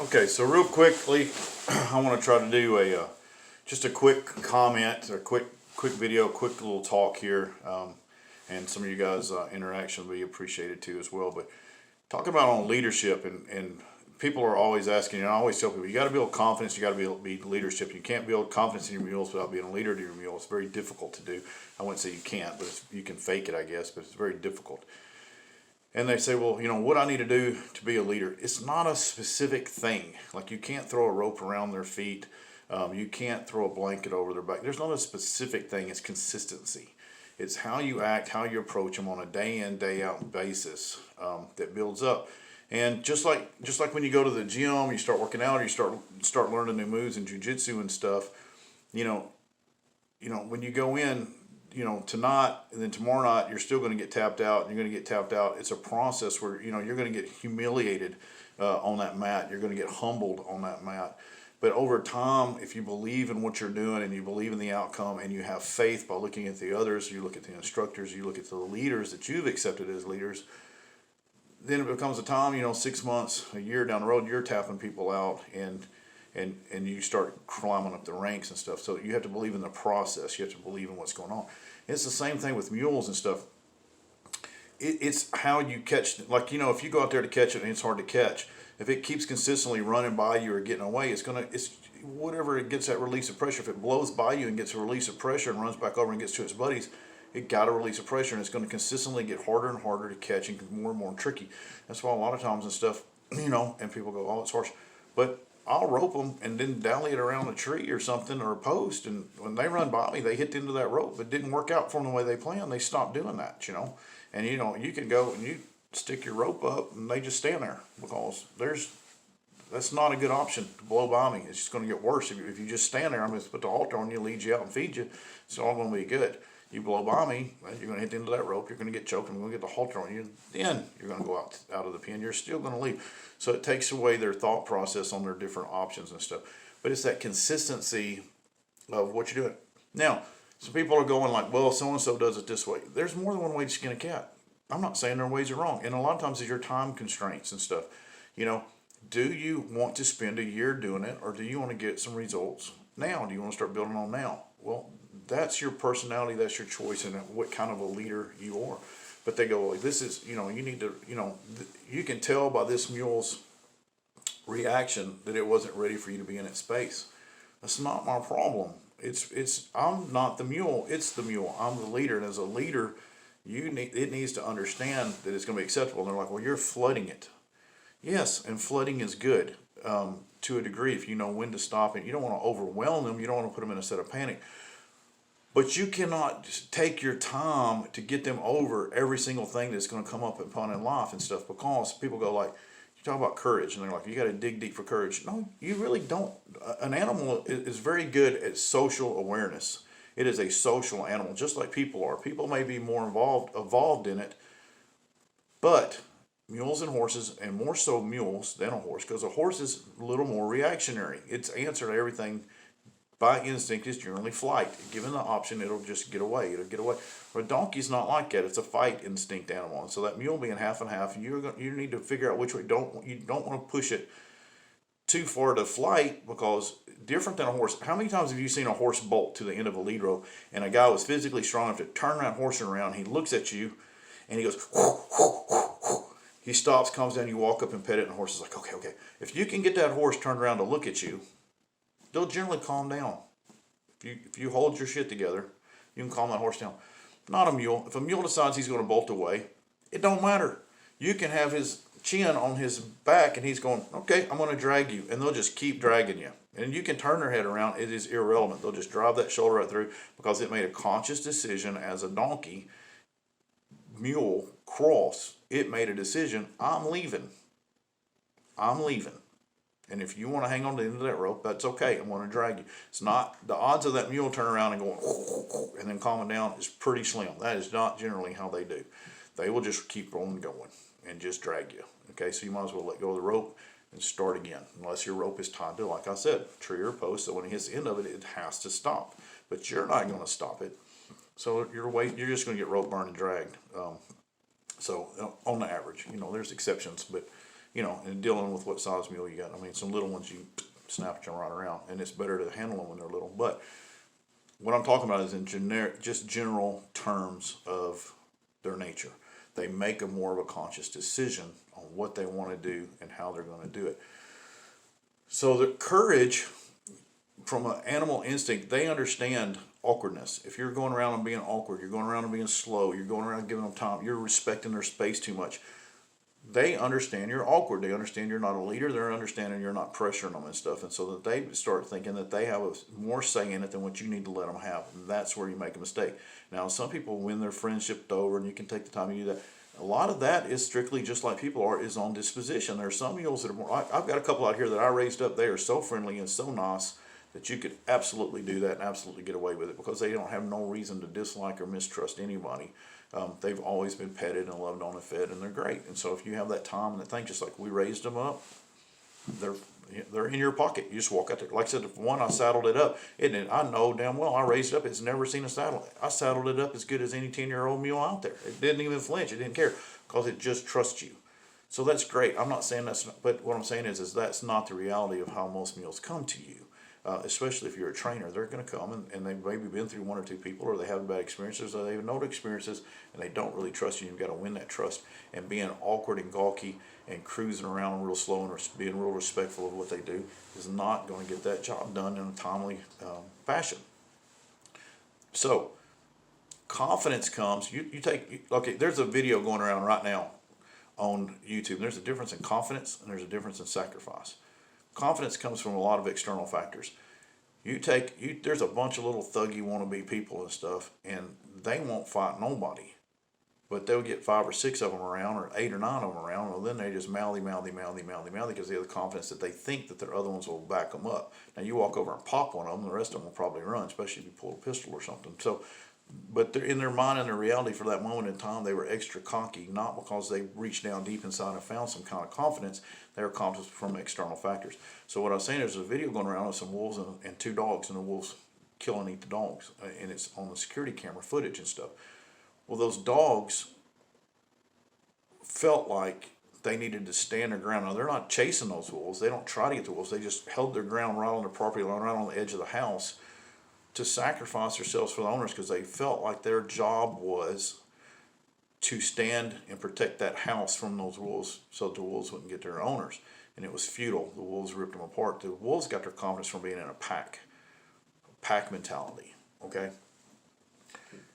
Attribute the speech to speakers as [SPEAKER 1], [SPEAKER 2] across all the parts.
[SPEAKER 1] Okay, so real quickly, I want to try to do just a quick comment, a quick video, quick little talk here, and some of you guys' interaction will be appreciated too as well. But talking about on leadership, and people are always asking, and I always tell people, you got to build confidence, you got to be leadership. You can't build confidence in your mules without being a leader to your mule. It's very difficult to do. I wouldn't say you can't, but you can fake it, I guess, but it's very difficult. And they say, well, what I need to do to be a leader? It's not a specific thing. Like you can't throw a rope around their feet. You can't throw a blanket over their back. There's not a specific thing. It's consistency. It's how you act, how you approach them on a day in, day out basis that builds up. And just like when you go to the gym, you start working out, or you start learning new moves in jujitsu and stuff. You know, when you go in, tonight and then tomorrow night, you're still going to get tapped out. And you're going to get tapped out. It's a process where you're going to get humiliated on that mat. You're going to get humbled on that mat. But over time, if you believe in what you're doing and you believe in the outcome and you have faith by looking at the others, you look at the instructors, you look at the leaders that you've accepted as leaders, then it becomes a time, 6 months, a year down the road, you're tapping people out and you start climbing up the ranks and stuff. So you have to believe in the process. You have to believe in what's going on. It's the same thing with mules and stuff. It's how you catch, like, if you go out there to catch it and it's hard to catch, if it keeps consistently running by you or getting away, it's whatever it gets that release of pressure. If it blows by you and gets a release of pressure and runs back over and gets to its buddies, it got a release of pressure, and it's going to consistently get harder and harder to catch and more and more tricky. That's why a lot of times and stuff, and people go, oh, it's harsh. But I'll rope them and then dally it around a tree or something or a post, and when they run by me, they hit the end of that rope. It didn't work out for them the way they planned. They stopped doing that, And you can go and you stick your rope up and they just stand there because that's not a good option to blow by me. It's just going to get worse. If you just stand there, I'm going to put the halter on you, lead you out and feed you. It's all going to be good. You blow by me, you're going to hit the end of that rope, you're going to get choked, I'm going to get the halter on you, then you're going to go out of the pen, you're still going to leave. So it takes away their thought process on their different options and stuff. But it's that consistency of what you're doing. Now, some people are going like, well, so-and-so does it this way. There's more than one way to skin a cat. I'm not saying their ways are wrong. And a lot of times it's your time constraints and stuff. Do you want to spend a year doing it, or do you want to get some results now? Do you want to start building on now? Well, that's your personality, that's your choice, and what kind of a leader you are. But they go, like, this is, you need to, you can tell by this mule's reaction that it wasn't ready for you to be in its space. That's not my problem. I'm not the mule, it's the mule. I'm the leader, and as a leader, it needs to understand that it's going to be acceptable. And they're like, well, you're flooding it. Yes, and flooding is good to a degree if you know when to stop it. You don't want to overwhelm them. You don't want to put them in a state of panic. But you cannot just take your time to get them over every single thing that's going to come up upon in life and stuff, because people go like, you talk about courage, and they're like, you got to dig deep for courage. No, you really don't. An animal is very good at social awareness. It is a social animal, just like people are. People may be more evolved in it, but mules and horses, and more so mules than a horse, because a horse is a little more reactionary. Its answer to everything by instinct is generally flight. Given the option, it'll just get away. It'll get away. But a donkey's not like that. It's a fight instinct animal. And so that mule being half and half, you need to figure out which way. You don't want to push it too far to flight, because different than a horse. How many times have you seen a horse bolt to the end of a lead rope, and a guy was physically strong enough to turn that horse around? He looks at you, and he goes, whoo, whoo, whoo, whoo. He stops, calms down, you walk up and pet it, and the horse is like, okay. If you can get that horse turned around to look at you, they'll generally calm down. If you hold your shit together, you can calm that horse down. Not a mule. If a mule decides he's going to bolt away, it don't matter. You can have his chin on his back and he's going, okay, I'm going to drag you. And they'll just keep dragging you. And you can turn their head around. It is irrelevant. They'll just drive that shoulder right through, because it made a conscious decision as a donkey, mule, cross. It made a decision. I'm leaving. And if you want to hang on to the end of that rope, that's okay. I'm going to drag you. It's not, the odds of that mule turning around and going and then calming down is pretty slim. That is not generally how they do. They will just keep on going and just drag you. Okay, so you might as well let go of the rope and start again, unless your rope is tied to, like I said, a tree or a post. So when it hits the end of it, it has to stop. But you're not going to stop it. So you're just going to get rope burned and dragged. So on the average, there's exceptions, but and dealing with what size mule you got. I mean, some little ones you snap them right around, and it's better to handle them when they're little. But what I'm talking about is in just general terms of their nature. They make a more of a conscious decision on what they want to do and how they're going to do it. So the courage, from an animal instinct, they understand awkwardness. If you're going around and being awkward, you're going around and being slow, you're going around giving them time, you're respecting their space too much. They understand you're awkward. They understand you're not a leader. They're understanding you're not pressuring them and stuff. And so that they start thinking that they have a more say in it than what you need to let them have. And that's where you make a mistake. Now, some people win their friendship over, and you can take the time to do that. A lot of that is strictly just like people are, is on disposition. There are some mules that are more, I've got a couple out here that I raised up. They are so friendly and so nice that you could absolutely do that and absolutely get away with it, because they don't have no reason to dislike or mistrust anybody. They've always been petted and loved on and fed, and they're great. And so if you have that time and that thing, just like we raised them up, they're in your pocket. You just walk out there. Like I said, if one, I saddled it up. I know damn well I raised it up. It's never seen a saddle. I saddled it up as good as any 10-year-old mule out there. It didn't even flinch. It didn't care, because it just trusts you. So that's great. I'm not saying that's not, but what I'm saying is that's not the reality of how most mules come to you. Especially if you're a trainer, they're going to come and they've maybe been through one or two people, or they have bad experiences, or they have no experiences, and they don't really trust you. You've got to win that trust, and being awkward and gawky and cruising around real slow and being real respectful of what they do is not going to get that job done in a timely fashion. So confidence comes, okay, there's a video going around right now on YouTube. There's a difference in confidence and there's a difference in sacrifice. Confidence comes from a lot of external factors. There's a bunch of little thuggy wannabe people and stuff, and they won't fight nobody, but they'll get 5 or 6 of them around, or 8 or 9 of them around. Well, then they just mouthy, because they have the confidence that they think that their other ones will back them up. Now you walk over and pop one of them, the rest of them will probably run, especially if you pull a pistol or something. So, but they're in their mind and their reality for that moment in time, they were extra cocky, not because they reached down deep inside and found some kind of confidence. They were confident from external factors. So what I was saying is, there's a video going around of some wolves and 2 dogs, and the wolves kill and eat the dogs, and it's on the security camera footage and stuff. Well, those dogs felt like they needed to stand their ground. Now, they're not chasing those wolves. They don't try to get the wolves. They just held their ground right on the property line, right on the edge of the house, to sacrifice themselves for the owners, because they felt like their job was to stand and protect that house from those wolves, so the wolves wouldn't get their owners. And it was futile. The wolves ripped them apart. The wolves got their confidence from being in a pack mentality, okay?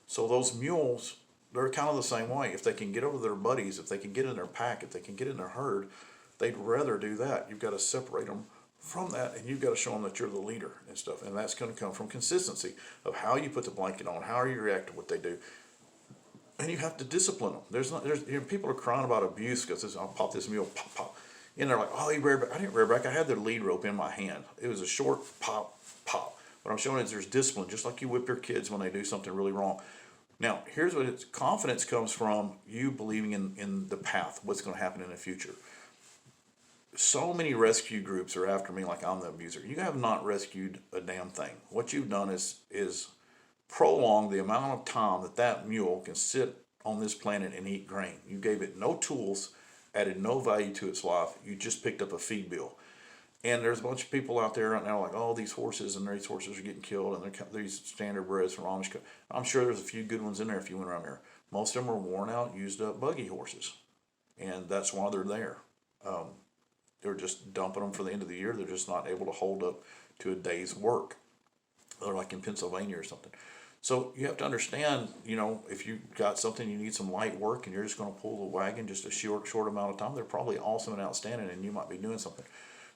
[SPEAKER 1] So those mules, they're kind of the same way. If they can get over their buddies, if they can get in their pack, if they can get in their herd, they'd rather do that. You've got to separate them from that, and you've got to show them that you're the leader and stuff. And that's going to come from consistency of how you put the blanket on, how you react to what they do. And you have to discipline them. People are crying about abuse because I'll pop this mule, pop, pop. And they're like, oh, he reared back. I didn't rear back. I had their lead rope in my hand. It was a short pop, pop. What I'm showing is there's discipline, just like you whip your kids when they do something really wrong. Now, here's what it's confidence comes from: you believing in the path, what's going to happen in the future. So many rescue groups are after me like I'm the abuser. You have not rescued a damn thing. What you've done is prolong the amount of time that mule can sit on this planet and eat grain. You gave it no tools, added no value to its life. You just picked up a feed bill. And there's a bunch of people out there right now like, oh, these horses are getting killed, and they're these standard breds from Amish. I'm sure there's a few good ones in there if you went around there. Most of them are worn out, used up buggy horses, and that's why they're there. They're just dumping them for the end of the year. They're just not able to hold up to a day's work. They're like in Pennsylvania or something. So you have to understand, if you got something, you need some light work, and you're just going to pull the wagon just a short amount of time, they're probably awesome and outstanding, and you might be doing something.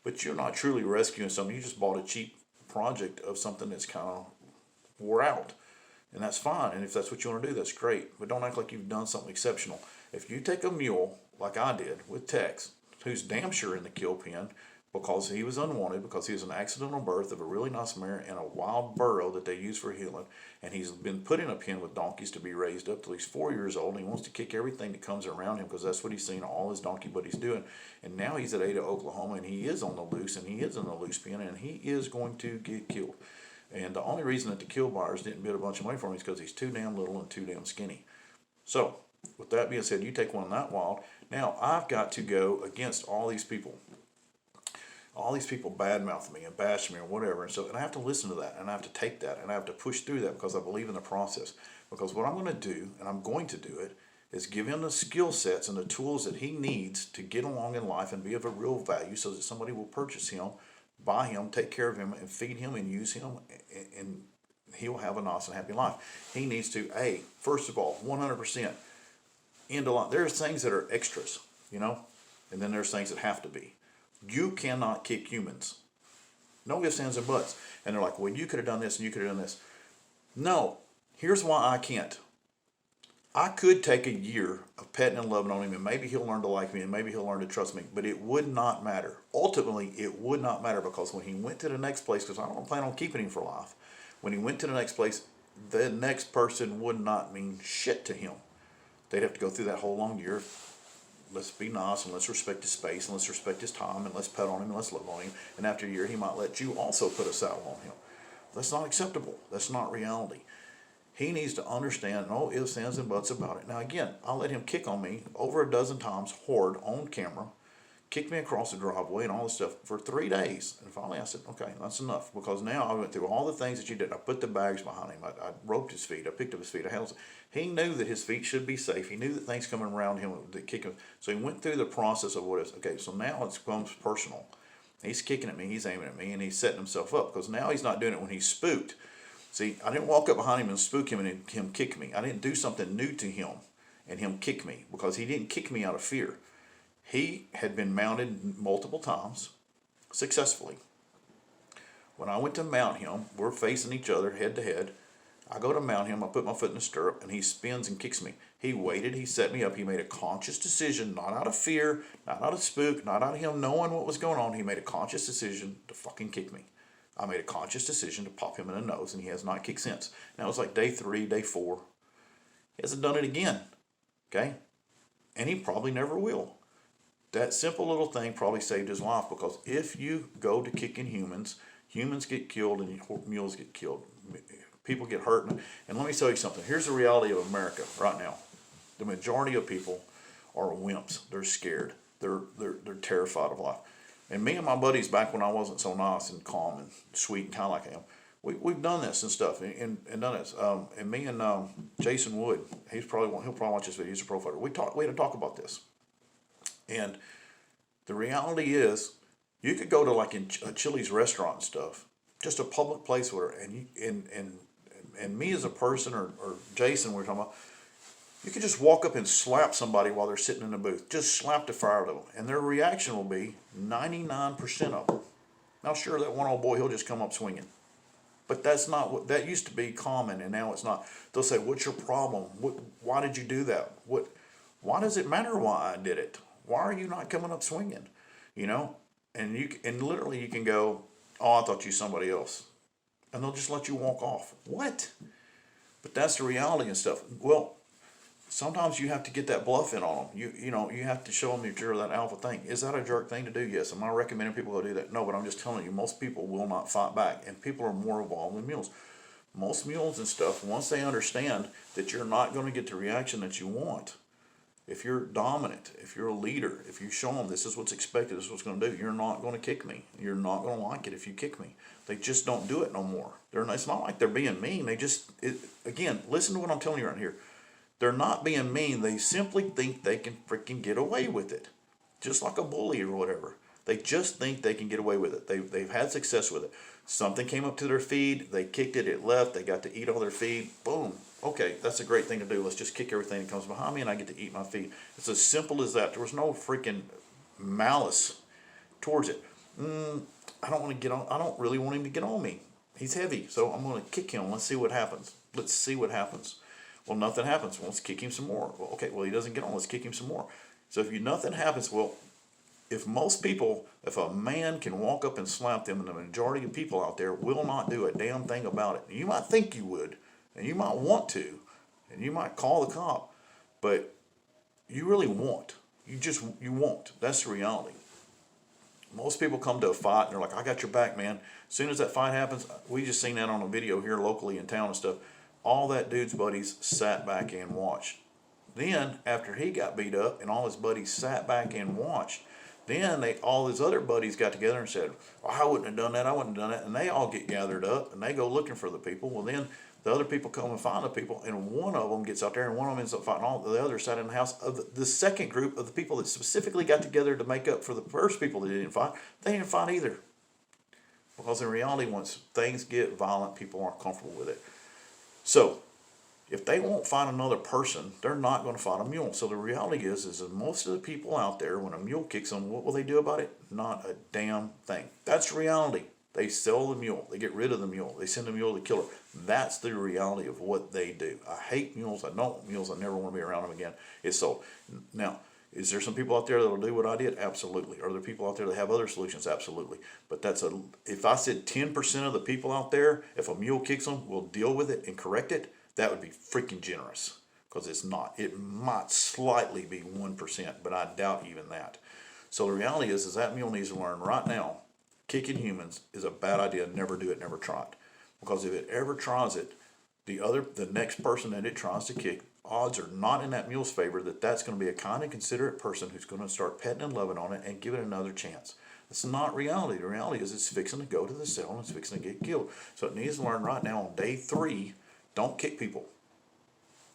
[SPEAKER 1] But you're not truly rescuing something. You just bought a cheap project of something that's kind of wore out. And that's fine. And if that's what you want to do, that's great. But don't act like you've done something exceptional. If you take a mule, like I did with Tex, who's damn sure in the kill pen because he was unwanted, because he was an accidental birth of a really nice mare in a wild burrow that they use for healing, and he's been put in a pen with donkeys to be raised up till he's 4 years old, and he wants to kick everything that comes around him because that's what he's seen all his donkey buddies doing. And now he's at Ada, Oklahoma, and he is on the loose, and he is in the loose pen, and he is going to get killed. And the only reason that the kill buyers didn't bid a bunch of money for him is because he's too damn little and too damn skinny. So with that being said, you take one that wild. Now I've got to go against all these people. All these people badmouth me and bash me or whatever, and I have to listen to that, and I have to take that, and I have to push through that because I believe in the process. Because what I'm going to do, and I'm going to do it, is give him the skill sets and the tools that he needs to get along in life and be of a real value, so that somebody will purchase him, buy him, take care of him, and feed him and use him, and he will have a nice and happy life. He needs to, first of all, 100% into life. There's things that are extras, and then there's things that have to be. You cannot kick humans. No ifs, ands, and buts. And they're like, well, you could have done this and you could have done this. No, here's why I can't. I could take a year of petting and loving on him, and maybe he'll learn to like me, and maybe he'll learn to trust me, but it would not matter. Ultimately, it would not matter, because when he went to the next place, because I don't plan on keeping him for life, when he went to the next place, the next person would not mean shit to him. They'd have to go through that whole long year. Let's be nice, and let's respect his space, and let's respect his time, and let's pet on him, and let's love on him. And after a year, he might let you also put a saddle on him. That's not acceptable. That's not reality. He needs to understand no ifs, ands, and buts about it. Now again, I'll let him kick on me over a dozen times, hard, on camera, kick me across the driveway and all this stuff for 3 days. And finally I said, okay, that's enough. Because now I went through all the things that you did. I put the bags behind him. I roped his feet. I picked up his feet. He knew that his feet should be safe. He knew that things coming around him would kick him. So he went through the process of what is. Okay, so now it becomes personal. He's kicking at me. He's aiming at me. And he's setting himself up. Because now he's not doing it when he's spooked. See, I didn't walk up behind him and spook him and him kick me. I didn't do something new to him and him kick me, because he didn't kick me out of fear. He had been mounted multiple times successfully. When I went to mount him, we're facing each other head to head. I go to mount him, I put my foot in the stirrup, and he spins and kicks me. He waited, he set me up, he made a conscious decision, not out of fear, not out of spook, not out of him knowing what was going on. He made a conscious decision to fucking kick me. I made a conscious decision to pop him in the nose, and he has not kicked since. Now it's like day 3, day 4. He hasn't done it again, okay? And he probably never will. That simple little thing probably saved his life, because if you go to kicking humans, humans get killed and mules get killed. People get hurt. And let me tell you something. Here's the reality of America right now. The majority of people are wimps. They're scared. They're terrified of life. And me and my buddies, back when I wasn't so nice and calm and sweet and kind of like I am, we've done this and stuff and done this. And me and Jason Wood, he'll probably watch this video. He's a pro fighter. We had to talk about this. And the reality is, you could go to like a Chili's restaurant and stuff, just a public place where, and me as a person or Jason, we're talking about, you could just walk up and slap somebody while they're sitting in the booth. Just slap the fire out of them. And their reaction will be 99% of them. Now, sure, that one old boy, he'll just come up swinging. But that's not what, that used to be common, and now it's not. They'll say, what's your problem? Why did you do that? Why does it matter why I did it? Why are you not coming up swinging? And literally you can go, oh, I thought you somebody else. And they'll just let you walk off. What? But that's the reality and stuff. Well, sometimes you have to get that bluff in on them. You have to show them that you're that alpha thing. Is that a jerk thing to do? Yes. Am I recommending people go do that? No, but I'm just telling you, most people will not fight back, and people are more evolved than mules. Most mules and stuff, once they understand that you're not going to get the reaction that you want, if you're dominant, if you're a leader, if you show them this is what's expected, this is what's going to do, you're not going to kick me. You're not going to like it if you kick me. They just don't do it no more. It's not like they're being mean. Again, listen to what I'm telling you right here. They're not being mean. They simply think they can freaking get away with it. Just like a bully or whatever. They just think they can get away with it. They've had success with it. Something came up to their feed. They kicked it. It left. They got to eat all their feed. Boom. Okay, that's a great thing to do. Let's just kick everything that comes behind me and I get to eat my feed. It's as simple as that. There was no freaking malice towards it. I don't really want him to get on me. He's heavy, so I'm going to kick him. Let's see what happens. Well, nothing happens. Well, let's kick him some more. Well, okay, he doesn't get on. Let's kick him some more. So if nothing happens, if a man can walk up and slap them, and the majority of people out there will not do a damn thing about it. You might think you would, and you might want to, and you might call the cop, but you really won't. You won't. That's the reality. Most people come to a fight and they're like, I got your back, man. As soon as that fight happens, we just seen that on a video here locally in town and stuff. All that dude's buddies sat back and watched. Then after he got beat up and all his buddies sat back and watched, then all his other buddies got together and said, well, I wouldn't have done that, I wouldn't have done that. And they all get gathered up and they go looking for the people. Well, then the other people come and find the people, and one of them gets out there and one of them ends up fighting all the others sat in the house. Of the second group of the people that specifically got together to make up for the first people that didn't fight, they didn't fight either. Because in reality, once things get violent, people aren't comfortable with it. So if they won't find another person, they're not going to find a mule. So the reality is that most of the people out there, when a mule kicks them, what will they do about it? Not a damn thing. That's reality. They sell the mule. They get rid of the mule. They send the mule to the killer. That's the reality of what they do. I hate mules. I don't want mules. I never want to be around them again. It's sold. Now, is there some people out there that will do what I did? Absolutely. Are there people out there that have other solutions? Absolutely. But if I said 10% of the people out there, if a mule kicks them, will deal with it and correct it, that would be freaking generous, because it's not. It might slightly be 1%, but I doubt even that. So the reality is that mule needs to learn right now, kicking humans is a bad idea. Never do it, never try it. Because if it ever tries it, the next person that it tries to kick, odds are not in that mule's favor that that's going to be a kind and considerate person who's going to start petting and loving on it and give it another chance. It's not reality. The reality is it's fixing to go to the cell and it's fixing to get killed. So it needs to learn right now on day 3, don't kick people.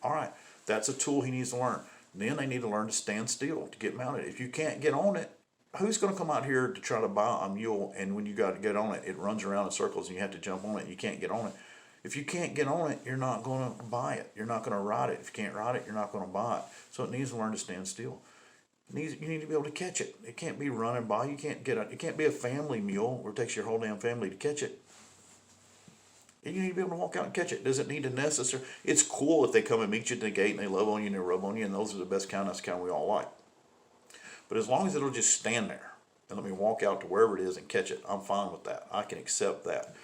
[SPEAKER 1] All right, that's a tool he needs to learn. Then they need to learn to stand still to get mounted. If you can't get on it, who's going to come out here to try to buy a mule, and when you got to get on it, it runs around in circles and you have to jump on it and you can't get on it? If you can't get on it, you're not going to buy it. You're not going to ride it. If you can't ride it, you're not going to buy it. So it needs to learn to stand still. You need to be able to catch it. It can't be running by. You can't get it. It can't be a family mule where it takes your whole damn family to catch it. You need to be able to walk out and catch it. Does it need to necessarily? It's cool if they come and meet you at the gate and they love on you and they rub on you, and those are the best kind. That's the kind we all like. But as long as it'll just stand there and let me walk out to wherever it is and catch it, I'm fine with that. I can accept that.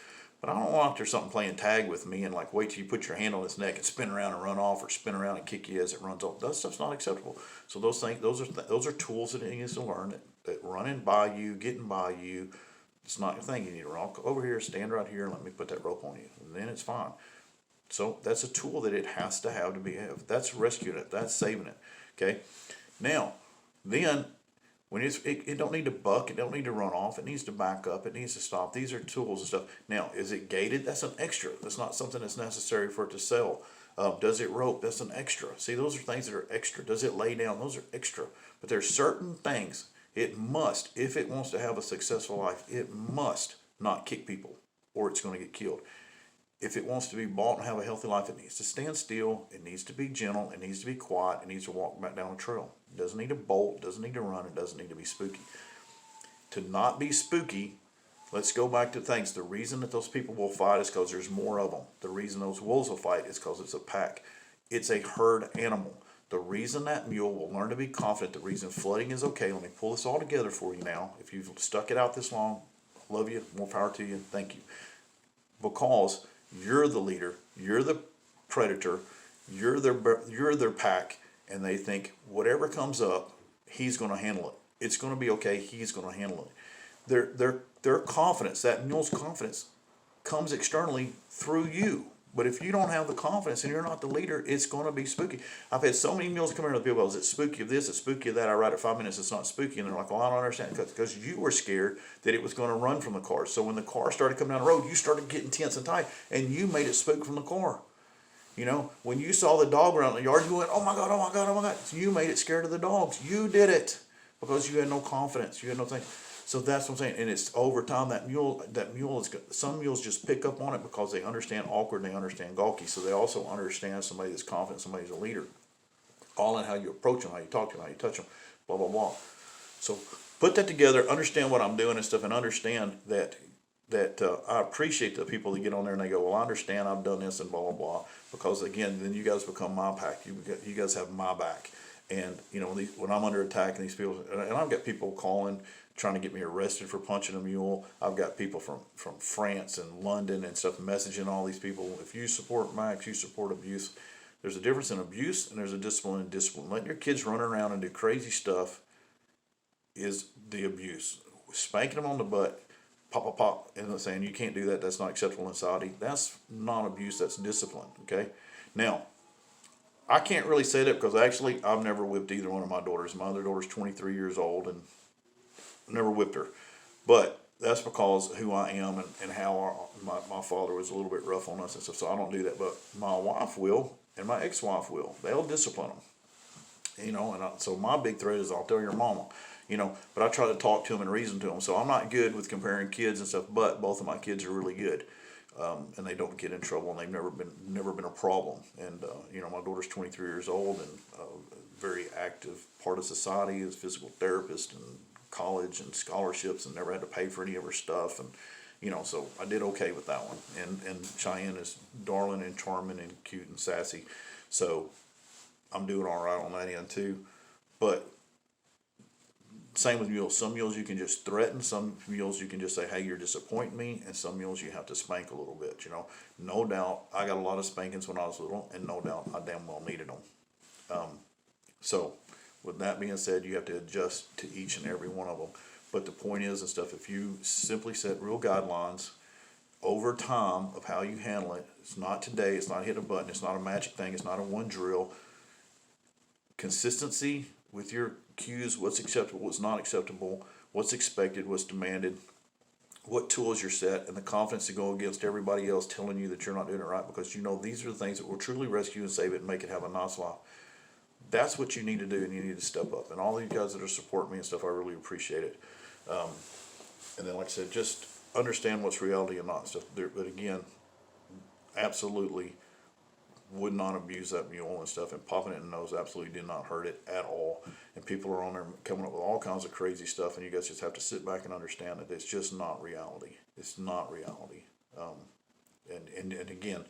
[SPEAKER 1] But I don't want there's something playing tag with me and like wait till you put your hand on its neck and spin around and run off, or spin around and kick you as it runs off. That stuff's not acceptable. So those are tools that it needs to learn. That running by you, getting by you, it's not your thing. You need to walk over here, stand right here, and let me put that rope on you, and then it's fine. So that's a tool that it has to have to be have. That's rescuing it. That's saving it. Okay. Now, then when it don't need to buck, it don't need to run off, it needs to back up, it needs to stop. These are tools and stuff. Now, is it gated? That's an extra. That's not something that's necessary for it to sell. Does it rope? That's an extra. See, those are things that are extra. Does it lay down? Those are extra. But there's certain things it must, if it wants to have a successful life, it must not kick people or it's going to get killed. If it wants to be bought and have a healthy life, it needs to stand still, it needs to be gentle, it needs to be quiet, it needs to walk back down a trail. It doesn't need to bolt, it doesn't need to run, it doesn't need to be spooky. To not be spooky, let's go back to things. The reason that those people will fight is because there's more of them. The reason those wolves will fight is because it's a pack. It's a herd animal. The reason that mule will learn to be confident, the reason flooding is okay, let me pull this all together for you now. If you've stuck it out this long, love you, more power to you, thank you. Because you're the leader, you're the predator, you're their pack, and they think whatever comes up, he's going to handle it. It's going to be okay. He's going to handle it. Their confidence, that mule's confidence, comes externally through you. But if you don't have the confidence and you're not the leader, it's going to be spooky. I've had so many mules come here to people, is it spooky of this, it's spooky of that, I ride it 5 minutes, it's not spooky. And they're like, well, I don't understand. Because you were scared that it was going to run from the car. So when the car started coming down the road, you started getting tense and tight, and you made it spook from the car. You know, when you saw the dog around the yard, you went, oh my God, oh my God, oh my God. So you made it scared of the dogs. You did it because you had no confidence. You had no thing. So that's what I'm saying. And it's over time, that mule is, some mules just pick up on it because they understand awkward and they understand gawky. So they also understand somebody that's confident, somebody's a leader. All in how you approach them, how you talk to them, how you touch them, blah, blah, blah. So put that together, understand what I'm doing and stuff, and understand that I appreciate the people that get on there and they go, well, I understand, I've done this and blah, blah, blah. Because again, then you guys become my pack. You guys have my back. And, you know, when I'm under attack and these people, and I've got people calling, trying to get me arrested for punching a mule. I've got people from France and London and stuff messaging all these people. If you support Max, you support abuse. There's a difference in abuse and there's a discipline in discipline. Letting your kids run around and do crazy stuff is the abuse. Spanking them on the butt, pop, pop, pop, and saying you can't do that, that's not acceptable in society. That's not abuse, that's discipline, okay? Now, I can't really say that because actually I've never whipped either one of my daughters. My other daughter's 23 years old and never whipped her. But that's because who I am and how my father was a little bit rough on us and stuff. So I don't do that. But my wife will and my ex-wife will. They'll discipline them. So my big threat is I'll tell your mama. But I try to talk to them and reason to them. So I'm not good with comparing kids and stuff, but both of my kids are really good. And they don't get in trouble, and they've never been a problem. And my daughter's 23 years old and very active part of society as physical therapist and college and scholarships, and never had to pay for any of her stuff. And so I did okay with that one. And Cheyenne is darling and charming and cute and sassy, so I'm doing all right on that end too. But same with mules. Some mules you can just threaten. Some mules you can just say, hey, you're disappointing me. And some mules you have to spank a little bit, No doubt, I got a lot of spankings when I was little, and no doubt I damn well needed them. So with that being said, you have to adjust to each and every one of them. But the point is and stuff, if you simply set real guidelines over time of how you handle it, it's not today, it's not hit a button, it's not a magic thing, it's not a one drill. Consistency with your cues, what's acceptable, what's not acceptable, what's expected, what's demanded, what tools you're set, and the confidence to go against everybody else telling you that you're not doing it right, because these are the things that will truly rescue and save it and make it have a nice life. That's what you need to do, and you need to step up. And all these guys that are supporting me and stuff, I really appreciate it. And then, like I said, just understand what's reality and not stuff. But again, absolutely would not abuse that mule and stuff, and popping it in the nose absolutely did not hurt it at all. And people are on there coming up with all kinds of crazy stuff, and you guys just have to sit back and understand that it's just not reality. It's not reality. And again,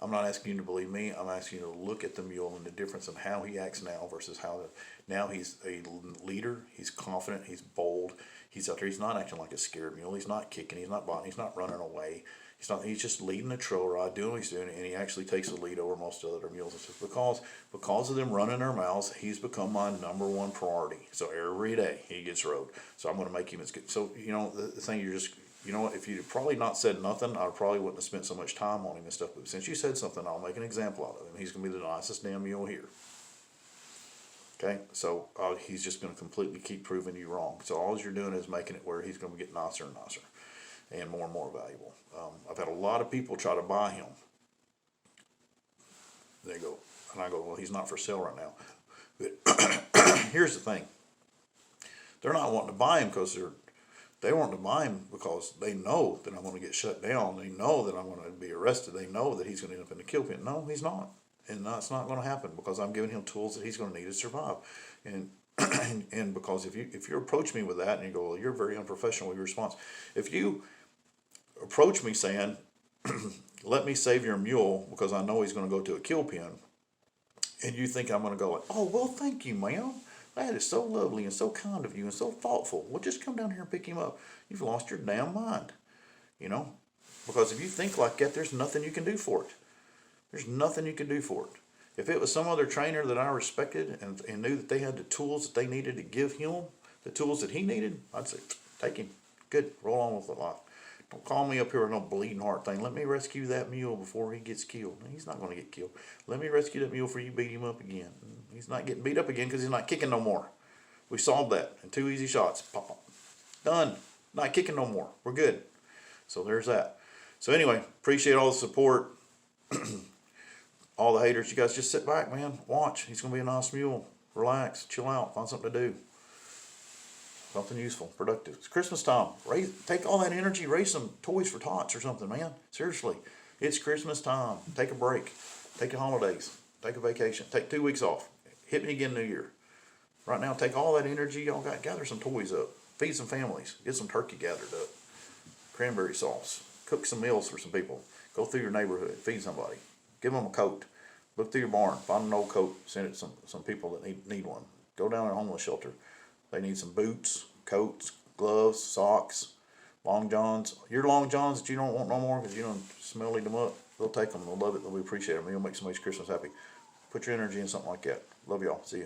[SPEAKER 1] I'm not asking you to believe me. I'm asking you to look at the mule and the difference in how he acts now versus now he's a leader. He's confident. He's bold. He's out there. He's not acting like a scared mule. He's not kicking. He's not biting. He's not running away. He's just leading the trail ride, doing what he's doing, and he actually takes the lead over most other mules. And stuff. Because of them running their mouths, he's become my number one priority. So every day he gets rode. So I'm going to make him as good. So the thing if you'd probably not said nothing, I probably wouldn't have spent so much time on him and stuff. But since you said something, I'll make an example out of him. He's going to be the nicest damn mule here. Okay, so he's just going to completely keep proving you wrong. So all you're doing is making it where he's going to get nicer and nicer and more valuable. I've had a lot of people try to buy him. They go, and I go, well, he's not for sale right now. But here's the thing. They're not wanting to buy him because they want to buy him because they know that I'm going to get shut down. They know that I'm going to be arrested. They know that he's going to end up in the kill pen. No, he's not. And that's not going to happen because I'm giving him tools that he's going to need to survive. And and because if you approach me with that and you go, well, you're very unprofessional with your response. If you approach me saying, let me save your mule because I know he's going to go to a kill pen, and you think I'm going to go like, oh, well, thank you, ma'am. That is so lovely and so kind of you and so thoughtful. Well, just come down here and pick him up. You've lost your damn mind, because if you think like that, there's nothing you can do for it. There's nothing you can do for it. If it was some other trainer that I respected and knew that they had the tools that they needed to give him, the tools that he needed, I'd say, take him. Good, roll on with the life. Don't call me up here with no bleeding heart thing. Let me rescue that mule before he gets killed. He's not going to get killed. Let me rescue that mule before you beat him up again. He's not getting beat up again because he's not kicking no more. We solved that in 2 easy shots. Pop, pop. Done. Not kicking no more. We're good. So there's that. So anyway, appreciate all the support. All the haters, you guys just sit back, man. Watch. He's going to be a nice mule. Relax. Chill out. Find something to do. Something useful, productive. It's Christmas time. Take all that energy, raise some toys for tots or something, man. Seriously. It's Christmas time. Take a break. Take your holidays. Take a vacation. Take 2 weeks off. Hit me again New Year. Right now, take all that energy y'all got. Gather some toys up. Feed some families. Get some turkey gathered up. Cranberry sauce. Cook some meals for some people. Go through your neighborhood. Feed somebody. Give them a coat. Look through your barn. Find an old coat. Send it to some people that need one. Go down to a homeless shelter. They need some boots, coats, gloves, socks, long johns. Your long johns that you don't want no more because you don't smelly them up. They'll take them. They'll love it. They'll appreciate them. You'll make somebody's Christmas happy. Put your energy in something like that. Love y'all. See ya.